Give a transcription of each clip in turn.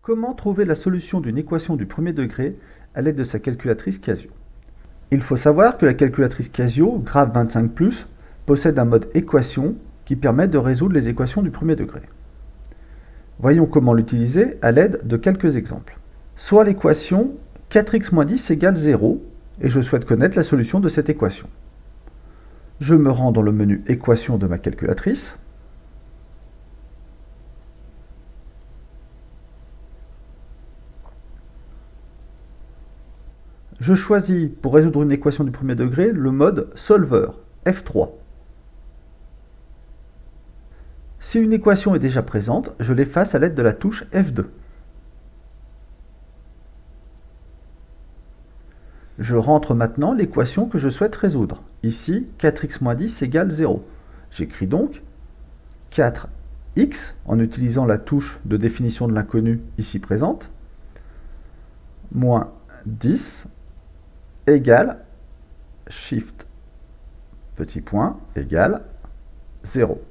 Comment trouver la solution d'une équation du premier degré à l'aide de sa calculatrice Casio? Il faut savoir que la calculatrice Casio, Graph 25+, possède un mode équation qui permet de résoudre les équations du premier degré. Voyons comment l'utiliser à l'aide de quelques exemples. Soit l'équation 4x moins 10 égale 0, et je souhaite connaître la solution de cette équation. Je me rends dans le menu Équation de ma calculatrice. Je choisis, pour résoudre une équation du premier degré, le mode Solver, F3. Si une équation est déjà présente, je l'efface à l'aide de la touche F2. Je rentre maintenant l'équation que je souhaite résoudre. Ici, 4x moins 10 égale 0. J'écris donc 4x, en utilisant la touche de définition de l'inconnu ici présente, moins 10 égale, shift, petit point, égale 0.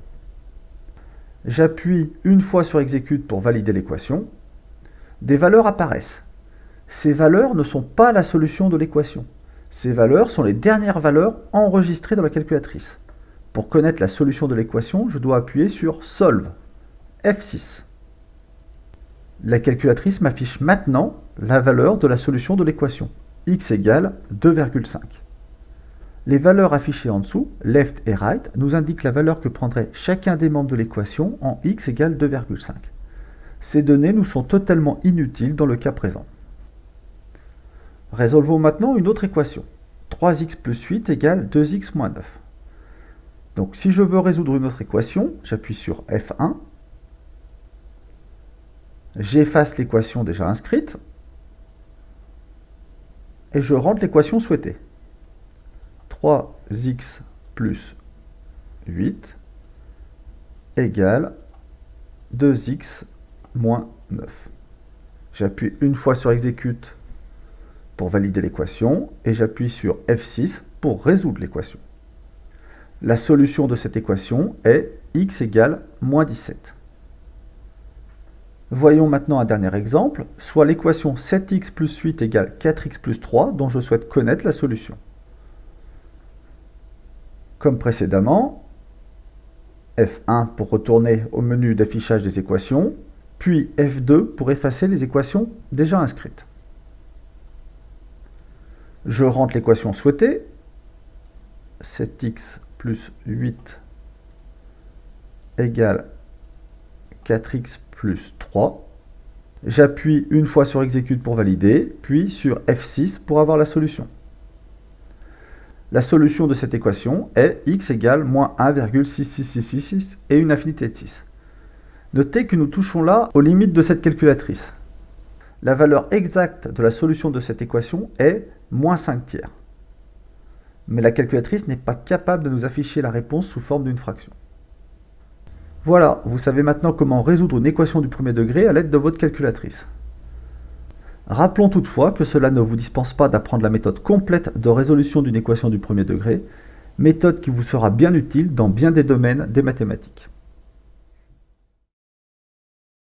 J'appuie une fois sur exécute pour valider l'équation. Des valeurs apparaissent. Ces valeurs ne sont pas la solution de l'équation. Ces valeurs sont les dernières valeurs enregistrées dans la calculatrice. Pour connaître la solution de l'équation, je dois appuyer sur Solve, F6. La calculatrice m'affiche maintenant la valeur de la solution de l'équation, x égale 2,5. Les valeurs affichées en dessous, left et right, nous indiquent la valeur que prendrait chacun des membres de l'équation en x égale 2,5. Ces données nous sont totalement inutiles dans le cas présent. Résolvons maintenant une autre équation. 3x plus 8 égale 2x moins 9. Donc si je veux résoudre une autre équation, j'appuie sur F1. J'efface l'équation déjà inscrite. Et je rentre l'équation souhaitée. 3x plus 8 égale 2x moins 9. J'appuie une fois sur exécute pour valider l'équation et j'appuie sur F6 pour résoudre l'équation. La solution de cette équation est x égale moins 17. Voyons maintenant un dernier exemple, soit l'équation 7x plus 8 égale 4x plus 3 dont je souhaite connaître la solution. Comme précédemment, F1 pour retourner au menu d'affichage des équations, puis F2 pour effacer les équations déjà inscrites. Je rentre l'équation souhaitée, 7x plus 8 égale 4x plus 3. J'appuie une fois sur exécute pour valider, puis sur F6 pour avoir la solution. La solution de cette équation est x égale moins 1,66666 et une infinité de 6. Notez que nous touchons là aux limites de cette calculatrice. La valeur exacte de la solution de cette équation est moins 5 tiers. Mais la calculatrice n'est pas capable de nous afficher la réponse sous forme d'une fraction. Voilà, vous savez maintenant comment résoudre une équation du premier degré à l'aide de votre calculatrice. Rappelons toutefois que cela ne vous dispense pas d'apprendre la méthode complète de résolution d'une équation du premier degré, méthode qui vous sera bien utile dans bien des domaines des mathématiques.